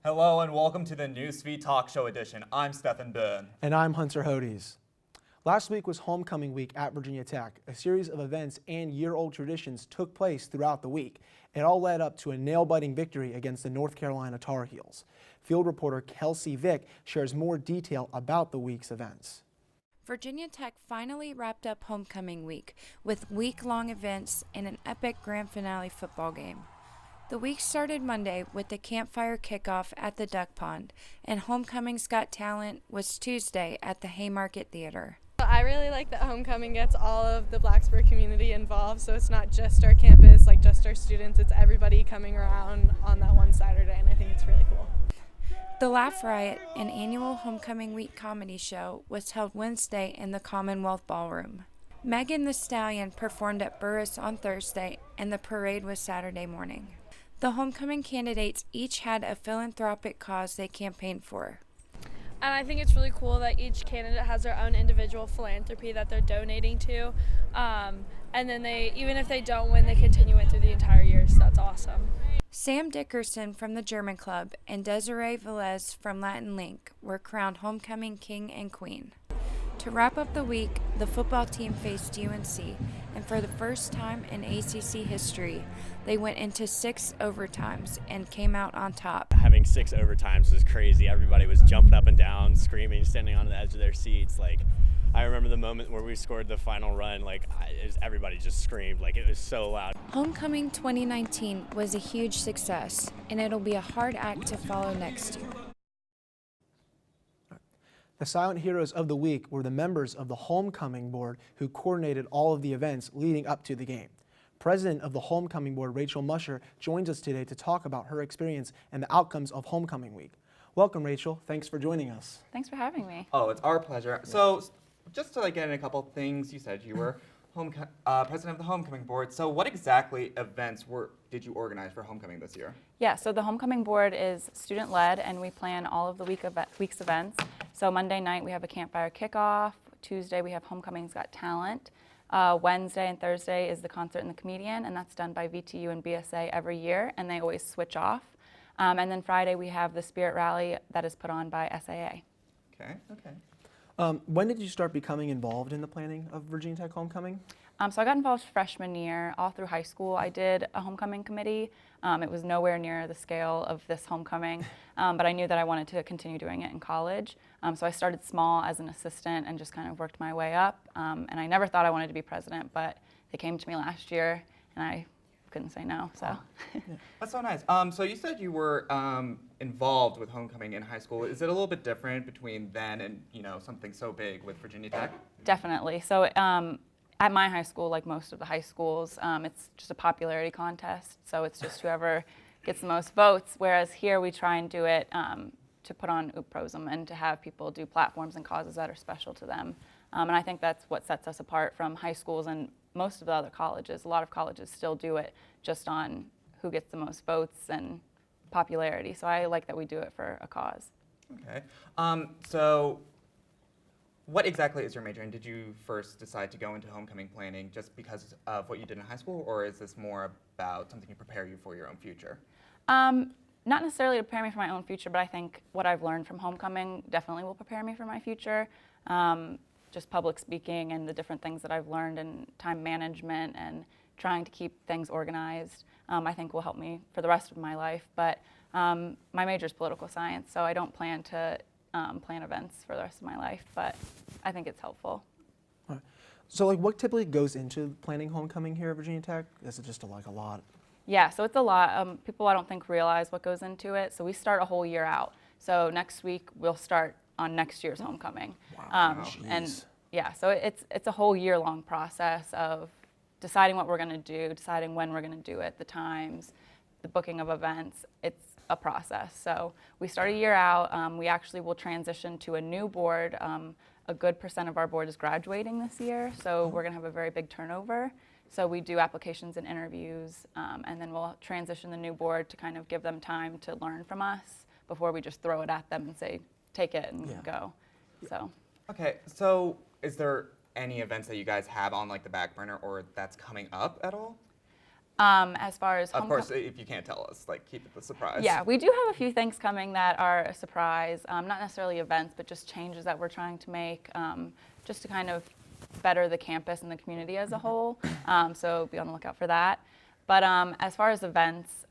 Hello and welcome to the Newsfeed Talk Show edition. I'm Stephen Byrne. And I'm Hunter Hodes. Last week was Homecoming Week at Virginia Tech. A series of events and year-old traditions took place throughout the week. It all led up to a nail-biting victory against the North Carolina Tar Heels. Field reporter Kelsey Vick shares more detail about the week's events. Virginia Tech finally wrapped up Homecoming Week with week-long events and an epic grand finale football game. The week started Monday with the campfire kickoff at the Duck Pond, and Homecoming's Got Talent was Tuesday at the Haymarket Theater. I really like that Homecoming gets all of the Blacksburg community involved, so it's not just our campus, like just our students, it's everybody coming around on that one Saturday, and I think it's really cool. The Laugh Riot, an annual Homecoming Week comedy show, was held Wednesday in the Commonwealth Ballroom. Megan Thee Stallion performed at Burris on Thursday, and the parade was Saturday morning. The homecoming candidates each had a philanthropic cause they campaigned for. And I think it's really cool that each candidate has their own individual philanthropy that they're donating to. And then even if they don't win, they continue it through the entire year, so that's awesome. Sam Dickerson from the German Club and Desiree Velez from Latin Link were crowned Homecoming King and Queen. To wrap up the week, the football team faced UNC, and for the first time in ACC history, they went into 6 overtimes and came out on top. Having 6 overtimes was crazy. Everybody was jumping up and down, screaming, standing on the edge of their seats. I remember the moment where we scored the final run, everybody just screamed, it was so loud. Homecoming 2019 was a huge success, and it'll be a hard act to follow next year. The silent heroes of the week were the members of the Homecoming Board who coordinated all of the events leading up to the game. President of the Homecoming Board, Rachel Musher, joins us today to talk about her experience and the outcomes of Homecoming Week. Welcome, Rachel. Thanks for joining us. Thanks for having me. Oh, it's our pleasure. So, just to get in a couple things, you said you were president of the Homecoming Board. So, what exactly events did you organize for Homecoming this year? Yeah, so the Homecoming Board is student-led, and we plan all of the week's events. So Monday night we have a campfire kickoff. Tuesday we have Homecoming's Got Talent. Wednesday and Thursday is the concert and the comedian, and that's done by VTU and BSA every year, and they always switch off. And then Friday we have the Spirit Rally that is put on by SAA. Okay. When did you start becoming involved in the planning of Virginia Tech Homecoming? So I got involved freshman year, all through high school. I did a homecoming committee. It was nowhere near the scale of this homecoming, but I knew that I wanted to continue doing it in college. So I started small as an assistant and just kind of worked my way up. And I never thought I wanted to be president, but they came to me last year, and I couldn't say no. So. That's so nice. So you said you were involved with Homecoming in high school. Is it a little bit different between then and something so big with Virginia Tech? Definitely. So at my high school, like most of the high schools, it's just a popularity contest. So it's just whoever gets the most votes. Whereas here we try and do it to put on oopprosum and to have people do platforms and causes that are special to them. And I think that's what sets us apart from high schools and most of the other colleges. A lot of colleges still do it just on who gets the most votes and popularity. So I like that we do it for a cause. Okay. So what exactly is your major, and did you first decide to go into homecoming planning just because of what you did in high school, or is this more about something to prepare you for your own future? Not necessarily to prepare me for my own future, but I think what I've learned from homecoming definitely will prepare me for my future. Just public speaking and the different things that I've learned in time management and trying to keep things organized, I think will help me for the rest of my life. But my major is political science, so I don't plan to plan events for the rest of my life, but I think it's helpful. All right. So what typically goes into planning homecoming here at Virginia Tech? Is it just a lot? Yeah, so it's a lot. People I don't think realize what goes into it. So we start a whole year out. So next week we'll start on next year's homecoming. Wow. And yeah, so it's a whole year-long process of deciding what we're going to do, deciding when we're going to do it, the times, the booking of events. It's a process. So we start a year out. We actually will transition to a new board. A good % of our board is graduating this year, so we're going to have a very big turnover. So we do applications and interviews, and then we'll transition the new board to kind of give them time to learn from us before we just throw it at them and say, take it and go. So. Okay, so is there any events that you guys have on the back burner or that's coming up at all? As far as Of course, if you can't tell us, like, keep it the surprise. Yeah, we do have a few things coming that are a surprise, not necessarily events, but just changes that we're trying to make just to kind of better the campus and the community as a whole. So be on the lookout for that. But as far as events,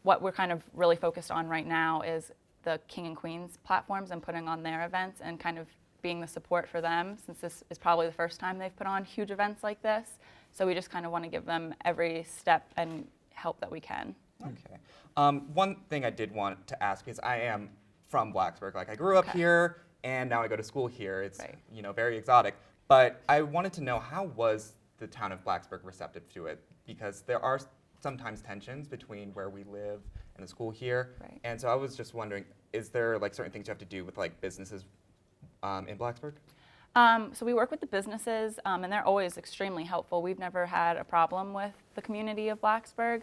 what we're kind of really focused on right now is the King and Queens platforms and putting on their events and kind of being the support for them, since this is probably the first time they've put on huge events like this. So we just kind of want to give them every step and help that we can. Okay. One thing I did want to ask is I am from Blacksburg. Like, I grew up here, and now I go to school here. It's very exotic. But I wanted to know, how was the town of Blacksburg receptive to it? Because there are sometimes tensions between where we live and the school here. Right. And so I was just wondering, is there like certain things you have to do with like businesses in Blacksburg? So we work with the businesses, and they're always extremely helpful. We've never had a problem with the community of Blacksburg.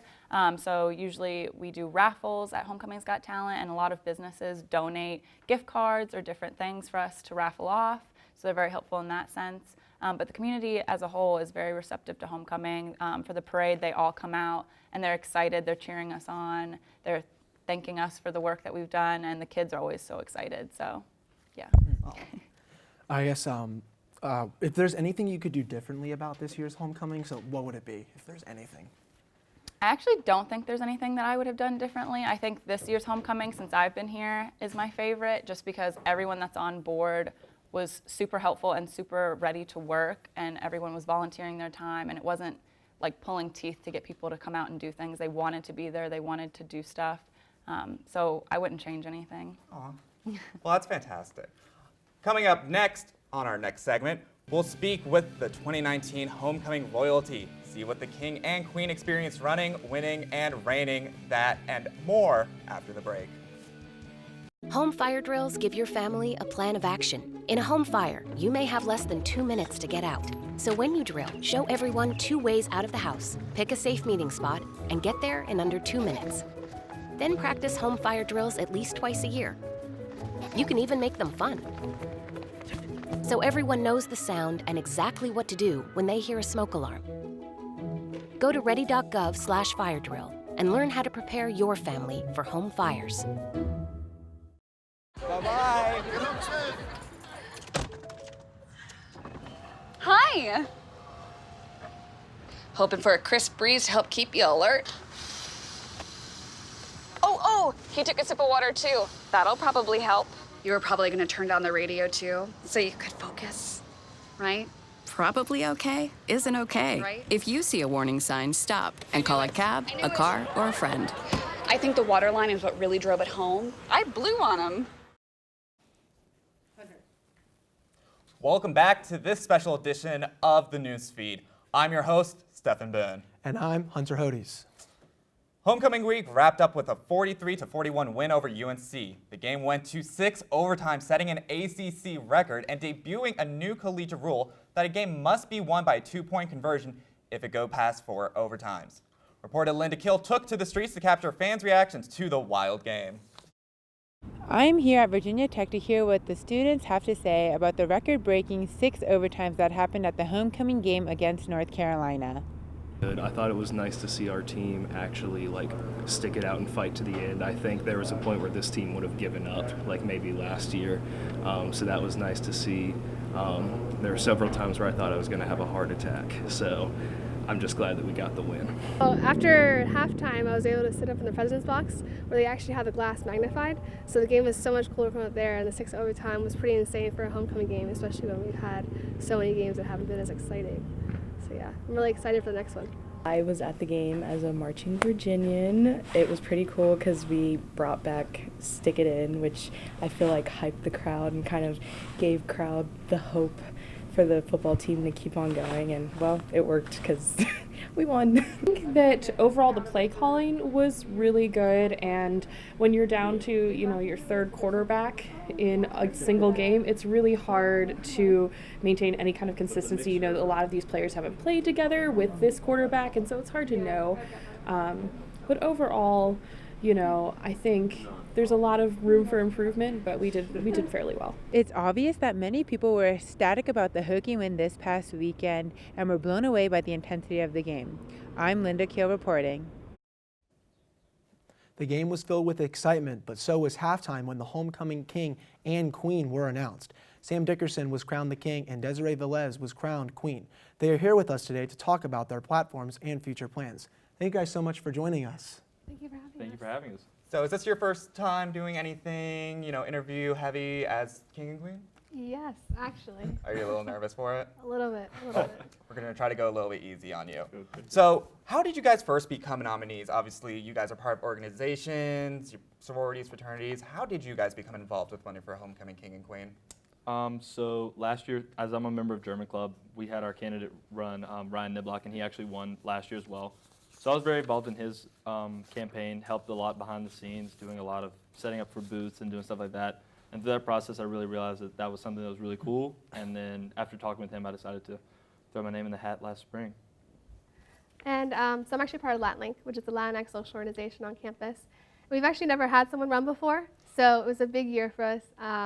So usually we do raffles at Homecoming's Got Talent, and a lot of businesses donate gift cards or different things for us to raffle off. So they're very helpful in that sense. But the community as a whole is very receptive to Homecoming. For the parade, they all come out, and they're excited. They're cheering us on. They're thanking us for the work that we've done, and the kids are always so excited. So, yeah. I guess if there's anything you could do differently about this year's homecoming, so what would it be, if there's anything? I actually don't think there's anything that I would have done differently. I think this year's homecoming, since I've been here, is my favorite, just because everyone that's on board was super helpful and super ready to work, and everyone was volunteering their time, and it wasn't like pulling teeth to get people to come out and do things. They wanted to be there. They wanted to do stuff. So I wouldn't change anything. Aw. Well, that's fantastic. Coming up next on our next segment, we'll speak with the 2019 Homecoming royalty, see what the King and Queen experienced running, winning, and reigning, that and more after the break. Home fire drills give your family a plan of action. In a home fire, you may have less than 2 minutes to get out. So when you drill, show everyone 2 ways out of the house, pick a safe meeting spot, and get there in under 2 minutes. Then practice home fire drills at least twice a year. You can even make them fun, so everyone knows the sound and exactly what to do when they hear a smoke alarm. Go to ready.gov/fire drill and learn how to prepare your family for home fires. Bye-bye. Hi. Hoping for a crisp breeze to help keep you alert. Oh, he took a sip of water too. That'll probably help. You were probably gonna turn down the radio too, so you could focus, right? Probably okay isn't okay. Right. If you see a warning sign, stop and call a cab, a car, or a friend. I think the water line is what really drove it home. I blew on him. Welcome back to this special edition of the Newsfeed. I'm your host, Stephen Boone. And I'm Hunter Hodes. Homecoming week wrapped up with a 43-41 win over UNC. The game went to 6 overtimes, setting an ACC record and debuting a new collegiate rule that a game must be won by a 2-point conversion if it go past 4 overtimes. Reporter Linda Kill took to the streets to capture fans' reactions to the wild game. I'm here at Virginia Tech to hear what the students have to say about the record-breaking 6 overtimes that happened at the homecoming game against North Carolina. I thought it was nice to see our team actually stick it out and fight to the end. I think there was a point where this team would have given up, like maybe last year. So that was nice to see. There were several times where I thought I was going to have a heart attack. So I'm just glad that we got the win. Well, after halftime, I was able to sit up in the president's box where they actually had the glass magnified. So the game was so much cooler from up there, and the 6 overtime was pretty insane for a homecoming game, especially when we've had so many games that haven't been as exciting. So yeah, I'm really excited for the next one. I was at the game as a marching Virginian. It was pretty cool because we brought back Stick It In, which I feel like hyped the crowd and kind of gave crowd the hope for the football team to keep on going, and well, it worked because we won. I think that overall the play calling was really good, and when you're down to your third quarterback in a single game, it's really hard to maintain any kind of consistency. A lot of these players haven't played together with this quarterback, and so it's hard to know. But overall, I think there's a lot of room for improvement, but we did fairly well. It's obvious that many people were ecstatic about the Hokie win this past weekend and were blown away by the intensity of the game. I'm Linda Keel reporting. The game was filled with excitement, but so was halftime when the homecoming king and queen were announced. Sam Dickerson was crowned the king and Desiree Velez was crowned queen. They are here with us today to talk about their platforms and future plans. Thank you guys so much for joining us. Thank you for having us. Thank you for having us. So is this your first time doing anything, interview heavy as king and queen? Yes, actually. Are you a little nervous for it? A little bit. We're going to try to go a little bit easy on you. So how did you guys first become nominees? Obviously, you guys are part of organizations, sororities, fraternities. How did you guys become involved with running for Homecoming King and Queen? So last year, as I'm a member of German Club, we had our candidate run, Ryan Niblock, and he actually won last year as well. So I was very involved in his campaign, helped a lot behind the scenes, doing a lot of setting up for booths and doing stuff like that. And through that process, I really realized that that was something that was really cool. And then after talking with him, I decided to throw my name in the hat last spring. And so I'm actually part of LatinLink, which is the Latinx social organization on campus. We've actually never had someone run before, so it was a big year for us.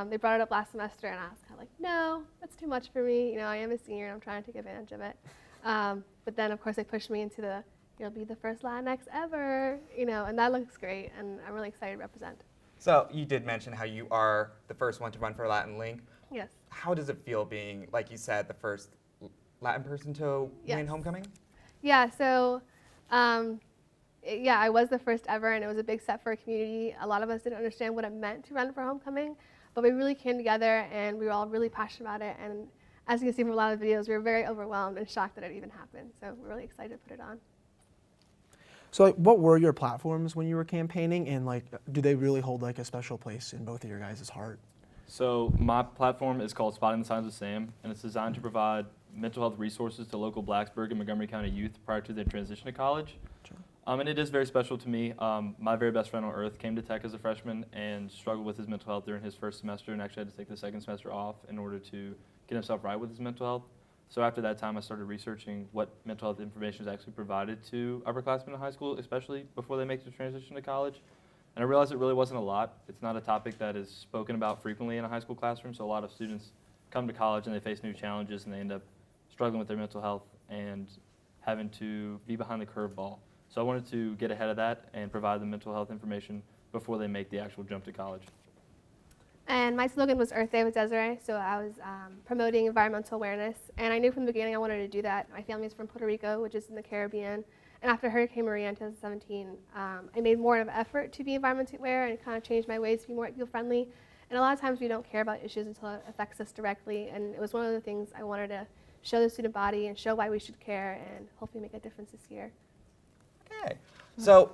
They brought it up last semester, and I was kind of like, no, that's too much for me. I am a senior, and I'm trying to take advantage of it. But then, of course, they pushed me into the, you'll be the first Latinx ever, and that looks great, and I'm really excited to represent. So you did mention how you are the first one to run for LatinLink. Yes. How does it feel being, like you said, the first Latin person to win Homecoming? Yeah, so I was the first ever, and it was a big step for our community. A lot of us didn't understand what it meant to run for Homecoming, but we really came together, and we were all really passionate about it. And as you can see from a lot of the videos, we were very overwhelmed and shocked that it even happened. So we're really excited to put it on. So what were your platforms when you were campaigning, and do they really hold a special place in both of your guys' heart? So my platform is called Spotting the Signs with Sam, and it's designed to provide mental health resources to local Blacksburg and Montgomery County youth prior to their transition to college. And it is very special to me. My very best friend on earth came to Tech as a freshman and struggled with his mental health during his first semester, and actually had to take the second semester off in order to get himself right with his mental health. So after that time, I started researching what mental health information is actually provided to upperclassmen in high school, especially before they make the transition to college. And I realized it really wasn't a lot. It's not a topic that is spoken about frequently in a high school classroom, so a lot of students come to college and they face new challenges and they end up struggling with their mental health and having to be behind the curveball. So I wanted to get ahead of that and provide them mental health information before they make the actual jump to college. And my slogan was Earth Day with Desiree, so I was promoting environmental awareness. And I knew from the beginning I wanted to do that. My family is from Puerto Rico, which is in the Caribbean. And after Hurricane Maria in 2017, I made more of an effort to be environmentally aware and kind of changed my ways to be more eco-friendly. And a lot of times we don't care about issues until it affects us directly. And it was one of the things I wanted to show the student body and show why we should care and hopefully make a difference this year. Okay. So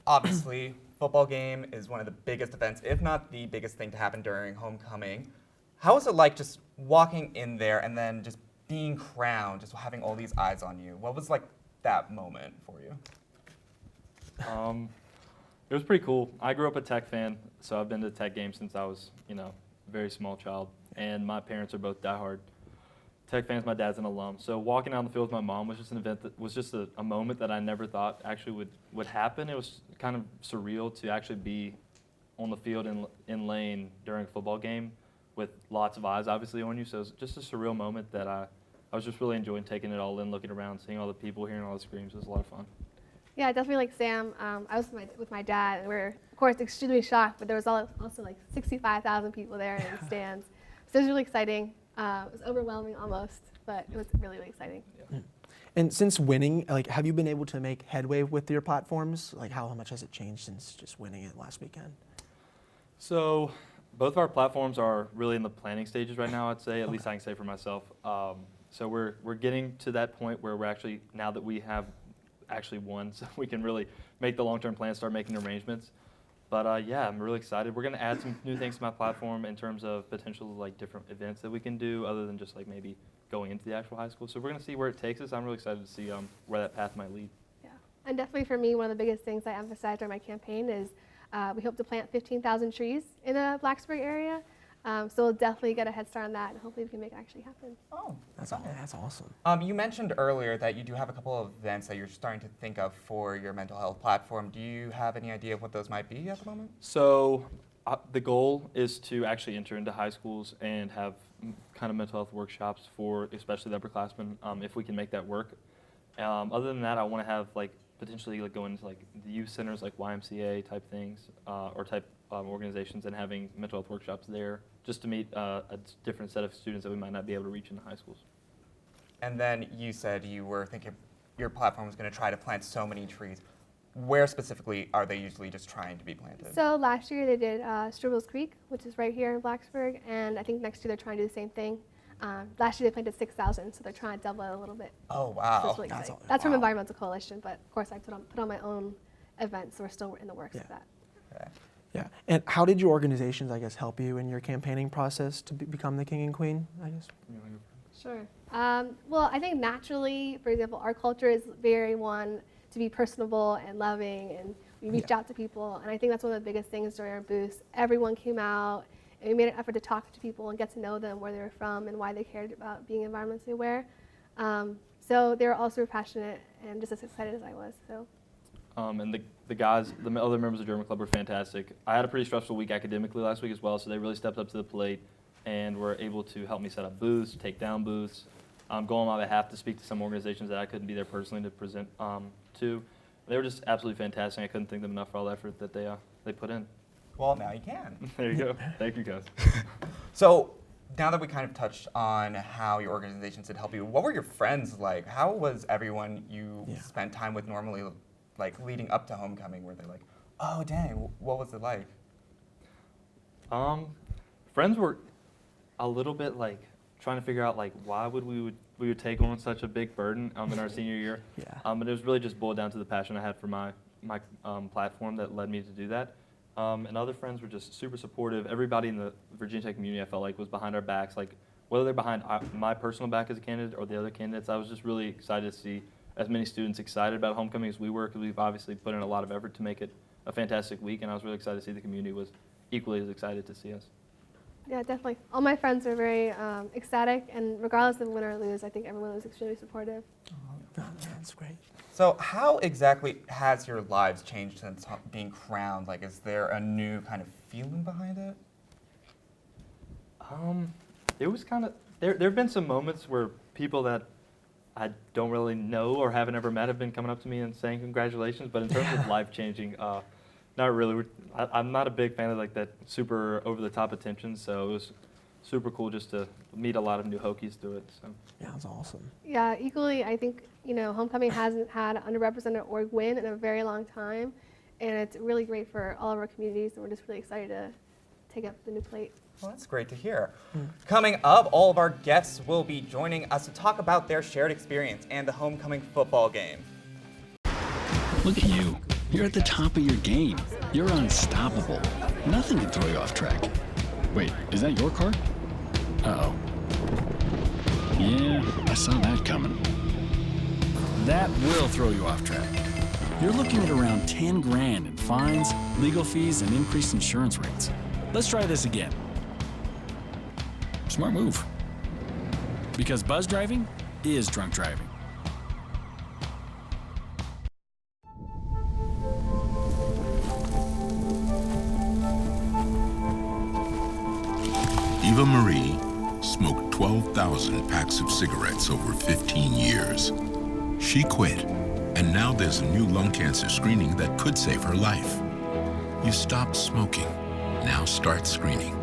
obviously, football game is one of the biggest events, if not the biggest thing to happen during homecoming. How was it like just walking in there and then just being crowned, just having all these eyes on you? What was like that moment for you? It was pretty cool. I grew up a Tech fan, so I've been to Tech games since I was, a very small child. And my parents are both diehard Tech fans. My dad's an alum. So walking down the field with my mom was just an event that was just a moment that I never thought actually would happen. It was kind of surreal to actually be on the field in lane during a football game with lots of eyes obviously on you. So it was just a surreal moment that I was just really enjoying taking it all in, looking around, seeing all the people, hearing all the screams. It was a lot of fun. Yeah, definitely like Sam. I was with my dad, and we were, of course, extremely shocked, but there was also like 65,000 people there in the stands. So it was really exciting. It was overwhelming almost, but it was really, really exciting. Yeah. And since winning, have you been able to make headway with your platforms? How much has it changed since just winning it last weekend? So both of our platforms are really in the planning stages right now, I'd say. At least I can say for myself. So we're getting to that point where we're actually, now that we have actually won, so we can really make the long-term plan, start making arrangements. But yeah, I'm really excited. We're going to add some new things to my platform in terms of potential different events that we can do other than just maybe going into the actual high school. So we're going to see where it takes us. I'm really excited to see where that path might lead. Yeah, and definitely for me, one of the biggest things I emphasized during my campaign is we hope to plant 15,000 trees in the Blacksburg area. So we'll definitely get a head start on that, and hopefully we can make it actually happen. Oh, That's awesome. You mentioned earlier that you do have a couple of events that you're starting to think of for your mental health platform. Do you have any idea of what those might be at the moment? So the goal is to actually enter into high schools and have kind of mental health workshops for especially the upperclassmen, if we can make that work. Other than that, I want to have potentially go into the youth centers, like YMCA type things, or type organizations, and having mental health workshops there just to meet a different set of students that we might not be able to reach in the high schools. And then you said you were thinking your platform was going to try to plant so many trees. Where specifically are they usually just trying to be planted? So last year they did Strubles Creek, which is right here in Blacksburg, and I think next year they're trying to do the same thing. Last year they planted 6,000, so they're trying to double it a little bit. Oh, wow. So really that's from Environmental Coalition, but of course I put on my own events, so we're still in the works of that. Okay. Yeah, and how did your organizations, I guess, help you in your campaigning process to become the king and queen, I guess? Sure. Well, I think naturally, for example, our culture is very one to be personable and loving, and we reach out to people, and I think that's one of the biggest things during our booths. Everyone came out, and we made an effort to talk to people and get to know them, where they were from and why they cared about being environmentally aware. So they were all super passionate and just as excited as I was. So. And the guys, the other members of the German Club were fantastic. I had a pretty stressful week academically last week as well, so they really stepped up to the plate and were able to help me set up booths, take down booths, go on my behalf to speak to some organizations that I couldn't be there personally to present to. They were just absolutely fantastic. I couldn't thank them enough for all the effort that they put in. Well, now you can. There you go. Thank you, guys. So now that we kind of touched on how your organizations did help you, what were your friends like? How was everyone you spent time with normally, leading up to homecoming? Were they like, oh, dang, what was it like? Friends were a little bit trying to figure out why we would take on such a big burden in our senior year. But it was really just boiled down to the passion I had for my platform that led me to do that. And other friends were just super supportive. Everybody in the Virginia Tech community, I felt like, was behind our backs. Whether they're behind my personal back as a candidate or the other candidates, I was just really excited to see as many students excited about homecoming as we were, because we've obviously put in a lot of effort to make it a fantastic week, and I was really excited to see the community was equally as excited to see us. Yeah, definitely. All my friends were very ecstatic, and regardless of win or lose, I think everyone was extremely supportive. Oh, that's great. So how exactly has your lives changed since being crowned? Is there a new kind of feeling behind it? It was kind of, there have been some moments where people that I don't really know or haven't ever met have been coming up to me and saying congratulations, but in terms of life-changing, not really. I'm not a big fan of that super over-the-top attention, so it was super cool just to meet a lot of new Hokies through it. So. Yeah, that's awesome. Yeah, equally, I think, homecoming hasn't had an underrepresented org win in a very long time, and it's really great for all of our communities, and we're just really excited to take up the new plate. Well, that's great to hear. Coming up, all of our guests will be joining us to talk about their shared experience and the homecoming football game. Look at you. You're at the top of your game. You're unstoppable. Nothing can throw you off track. Wait, is that your car? Uh-oh. Yeah, I saw that coming. That will throw you off track. You're looking at around 10 grand in fines, legal fees, and increased insurance rates. Let's try this again. Smart move. Because buzz driving is drunk driving. Eva Marie smoked 12,000 packs of cigarettes over 15 years. She quit, and now there's a new lung cancer screening that could save her life. You stopped smoking. Now start screening.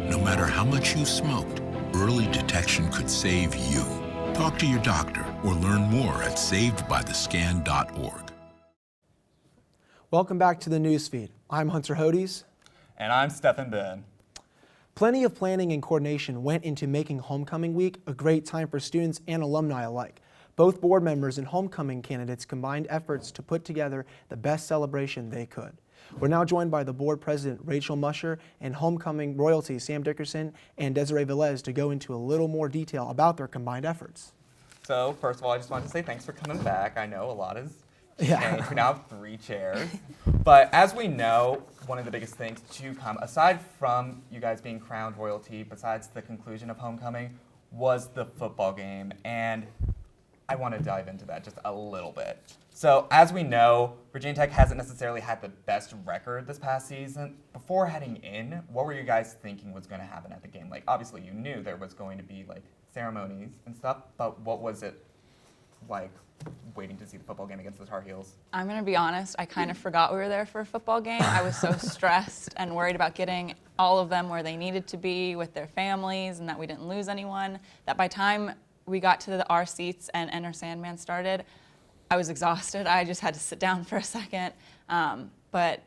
No matter how much you smoked, early detection could save you. Talk to your doctor or learn more at savedbythescan.org. Welcome back to the newsfeed. I'm Hunter Hodes. And I'm Stephen Ben. Plenty of planning and coordination went into making Homecoming Week a great time for students and alumni alike. Both board members and homecoming candidates combined efforts to put together the best celebration they could. We're now joined by the board president, Rachel Musher, and homecoming royalty, Sam Dickerson and Desiree Velez, to go into a little more detail about their combined efforts. So first of all, I just wanted to say thanks for coming back. I know a lot has changed. We now have 3 chairs. But as we know, one of the biggest things to come, aside from you guys being crowned royalty, besides the conclusion of homecoming, was the football game. And I want to dive into that just a little bit. So as we know, Virginia Tech hasn't necessarily had the best record this past season. Before heading in, what were you guys thinking was going to happen at the game? Like, obviously you knew there was going to be like ceremonies and stuff, but what was it like waiting to see the football game against the Tar Heels? I'm going to be honest, I kind of forgot we were there for a football game. I was so stressed and worried about getting all of them where they needed to be with their families and that we didn't lose anyone, that by the time we got to our seats and Enter Sandman started, I was exhausted. I just had to sit down for a second. But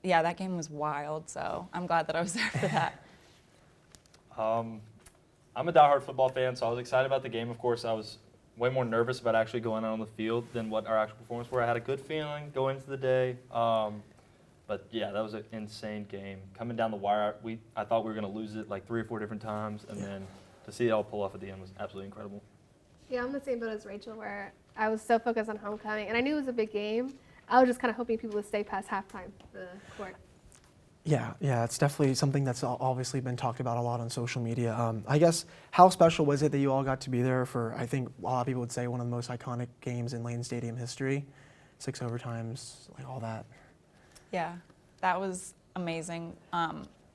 yeah, that game was wild, so I'm glad that I was there for that. I'm a diehard football fan, so I was excited about the game. Of course, I was way more nervous about actually going out on the field than what our actual performance were. I had a good feeling going into the day. But yeah, that was an insane game. Coming down the wire, I thought we were going to lose it like 3 or 4 different times, and then to see it all pull off at the end was absolutely incredible. Yeah, I'm the same boat as Rachel, where I was so focused on homecoming, and I knew it was a big game. I was just kind of hoping people would stay past halftime for the court. Yeah, it's definitely something that's obviously been talked about a lot on social media. I guess, how special was it that you all got to be there for, I think a lot of people would say, one of the most iconic games in Lane Stadium history? 6 overtimes, like all that. Yeah, that was amazing.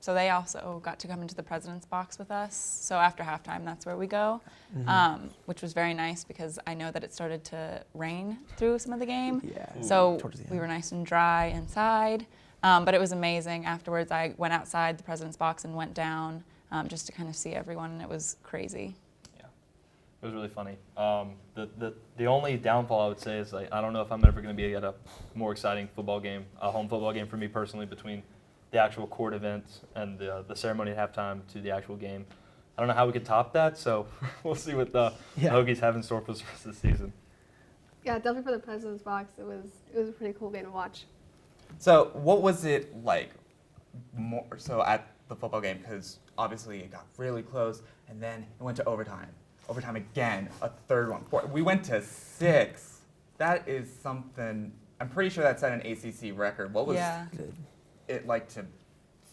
So they also got to come into the president's box with us. So after halftime, that's where we go, which was very nice because I know that it started to rain through some of the game. Yeah. So we were nice and dry inside, but it was amazing. Afterwards, I went outside the president's box and went down just to kind of see everyone, and it was crazy. Yeah, it was really funny. The only downfall I would say is I don't know if I'm ever going to be at a more exciting football game, a home football game for me personally, between the actual court event and the ceremony at halftime to the actual game. I don't know how we could top that, so we'll see what the Hokies have in store for us the rest of the season. Yeah, definitely for the president's box, it was a pretty cool game to watch. So what was it like more so at the football game? Because obviously it got really close, and then it went to overtime. Overtime again, a third one. We went to 6. That is something, I'm pretty sure that set an ACC record. What was it like to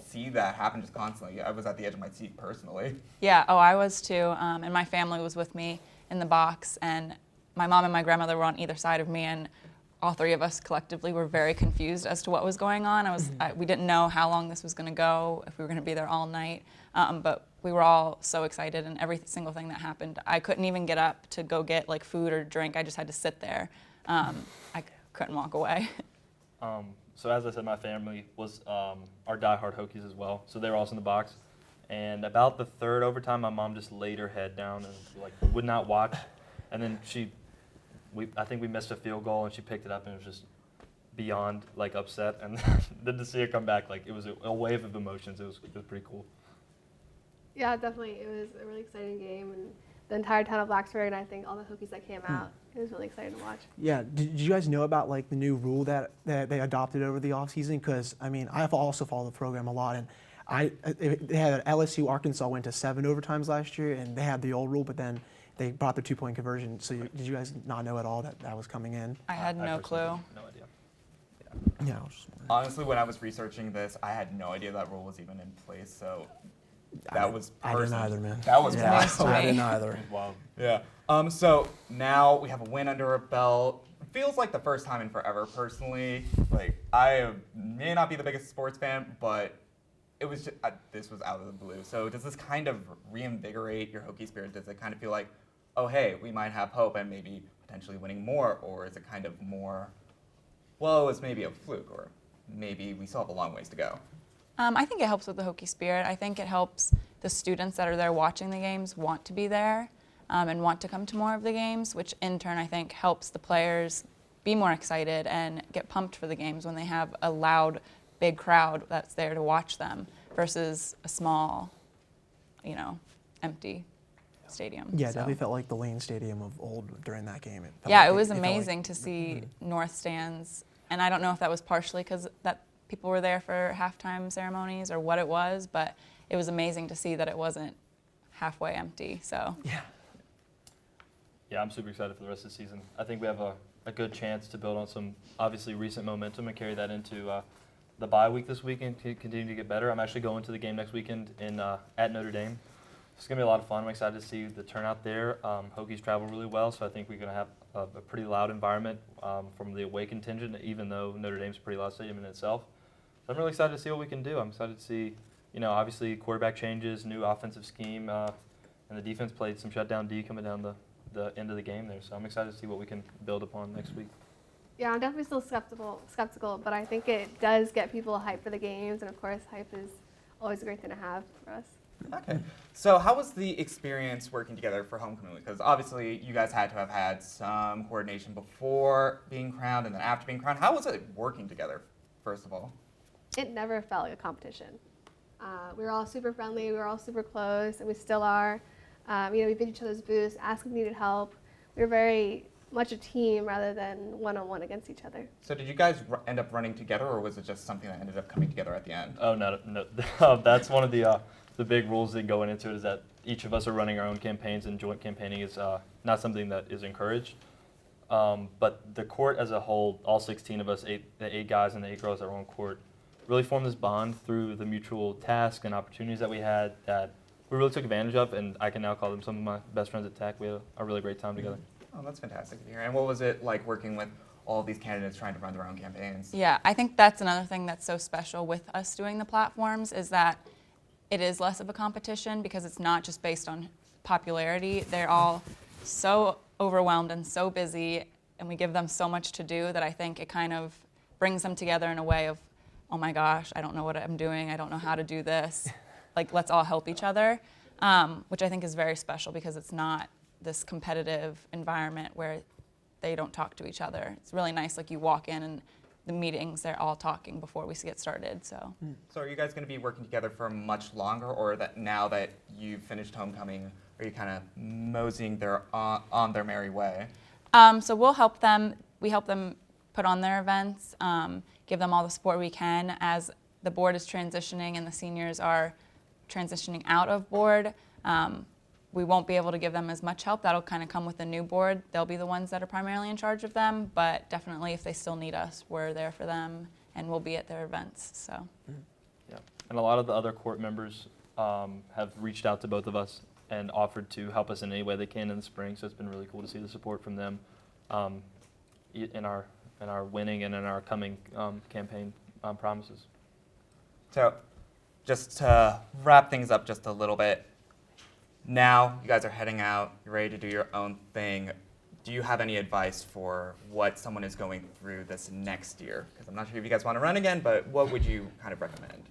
see that happen just constantly? I was at the edge of my seat personally. Yeah, I was too, and my family was with me in the box, and my mom and my grandmother were on either side of me, and all 3 of us collectively were very confused as to what was going on. We didn't know how long this was going to go, if we were going to be there all night, but we were all so excited, and every single thing that happened, I couldn't even get up to go get like food or drink. I just had to sit there. I couldn't walk away. So as I said, my family was our diehard Hokies as well, so they were also in the box. And about the 3rd overtime, my mom just laid her head down and would not watch. And then I think we missed a field goal, and she picked it up, and it was just beyond upset. And then to see her come back, it was a wave of emotions. It was pretty cool. Yeah, definitely. It was a really exciting game, and the entire town of Blacksburg, and I think all the Hokies that came out, it was really exciting to watch. Yeah, did you guys know about the new rule that they adopted over the offseason? Because I mean, I also follow the program a lot, and they had LSU Arkansas went to 7 overtimes last year, and they had the old rule, but then they brought the 2-point conversion. So did you guys not know at all that was coming in? I had no clue. No idea. Yeah. Honestly, when I was researching this, I had no idea that rule was even in place. So that was I didn't either, man. That was wild. I didn't either. Wow. Yeah. So now we have a win under our belt. It feels like the first time in forever, personally. I may not be the biggest sports fan, but it was just, this was out of the blue. So does this kind of reinvigorate your Hokie spirit? Does it kind of feel like, oh, hey, we might have hope and maybe potentially winning more? Or is it kind of more, well, it was maybe a fluke, or maybe we still have a long ways to go? I think it helps with the Hokie spirit. I think it helps the students that are there watching the games want to be there and want to come to more of the games, which in turn I think helps the players be more excited and get pumped for the games when they have a loud, big crowd that's there to watch them versus a small, empty stadium. Yeah, definitely felt like the Lane Stadium of old during that game. It was amazing to see north stands, and I don't know if that was partially because that people were there for halftime ceremonies or what it was, but it was amazing to see that it wasn't halfway empty. So yeah, I'm super excited for the rest of the season. I think we have a a good chance to build on some obviously recent momentum and carry that into the bye week this weekend to continue to get better. I'm actually going to the game next weekend at Notre Dame. It's going to be a lot of fun. I'm excited to see the turnout there. Hokies travel really well, so I think we're going to have a pretty loud environment from the away contingent, even though Notre Dame's a pretty loud stadium in itself. So I'm really excited to see what we can do. I'm excited to see, obviously quarterback changes, new offensive scheme, and the defense played some shutdown D coming down the end of the game there. So I'm excited to see what we can build upon next week. Yeah, I'm definitely still skeptical, but I think it does get people hyped for the games, and of course, hype is always a great thing to have for us. Okay. So how was the experience working together for Homecoming Week? Because obviously you guys had to have had some coordination before being crowned and then after being crowned. How was it working together, first of all? It never felt like a competition. We were all super friendly, we were all super close, and we still are. We did each other's booths, asked if we needed help. We were very much a team rather than one-on-one against each other. So did you guys end up running together, or was it just something that ended up coming together at the end? Oh, no. That's one of the big rules that go into it is that each of us are running our own campaigns, and joint campaigning is not something that is encouraged. But the court as a whole, all 16 of us, the 8 guys and the 8 girls that were on court, really formed this bond through the mutual tasks and opportunities that we had that we really took advantage of, and I can now call them some of my best friends at Tech. We had a really great time together. Oh, that's fantastic to hear. And what was it like working with all of these candidates trying to run their own campaigns? Yeah, I think that's another thing that's so special with us doing the platforms is that it is less of a competition because it's not just based on popularity. They're all so overwhelmed and so busy, and we give them so much to do that I think it kind of brings them together in a way of, oh my gosh, I don't know what I'm doing, I don't know how to do this. Like, let's all help each other, which I think is very special because it's not this competitive environment where they don't talk to each other. It's really nice, like you walk in and the meetings, they're all talking before we get started, so. So are you guys going to be working together for much longer, or that now that you've finished Homecoming, are you kind of moseying on their merry way? So we'll help them, we help them put on their events, give them all the support we can as the board is transitioning and the seniors are transitioning out of board. We won't be able to give them as much help. That'll kind of come with the new board. They'll be the ones that are primarily in charge of them, but definitely if they still need us, we're there for them and we'll be at their events, so. Yeah, and a lot of the other court members have reached out to both of us and offered to help us in any way they can in the spring, so it's been really cool to see the support from them in our winning and in our coming campaign promises. So just to wrap things up just a little bit, now you guys are heading out, you're ready to do your own thing. Do you have any advice for what someone is going through this next year? Because I'm not sure if you guys want to run again, but what would you kind of recommend?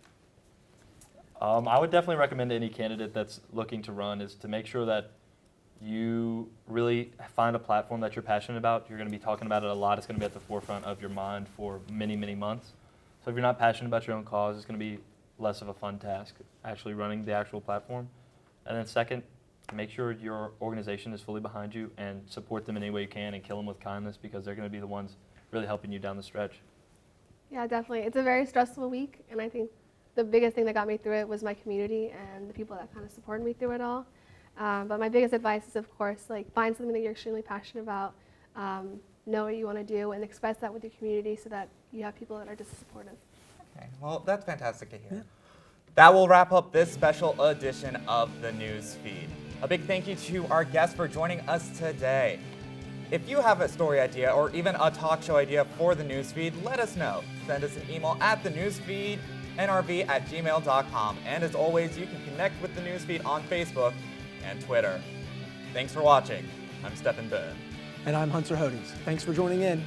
I would definitely recommend to any candidate that's looking to run is to make sure that you really find a platform that you're passionate about. You're going to be talking about it a lot. It's going to be at the forefront of your mind for many, many months. So if you're not passionate about your own cause, it's going to be less of a fun task actually running the actual platform. And then second, make sure your organization is fully behind you and support them in any way you can and kill them with kindness because they're going to be the ones really helping you down the stretch. Yeah, definitely. It's a very stressful week, and I think the biggest thing that got me through it was my community and the people that kind of supported me through it all. But my biggest advice is, of course, like find something that you're extremely passionate about, know what you want to do, and express that with your community so that you have people that are just supportive. Okay, well, that's fantastic to hear. Yeah. That will wrap up this special edition of the News Feed. A big thank you to our guests for joining us today. If you have a story idea or even a talk show idea for the News Feed, let us know. Send us an email at thenewsfeednrv@gmail.com. And as always, you can connect with the News Feed on Facebook and Twitter. Thanks for watching. I'm Stephen Byrne. And I'm Hunter Hodes. Thanks for joining in.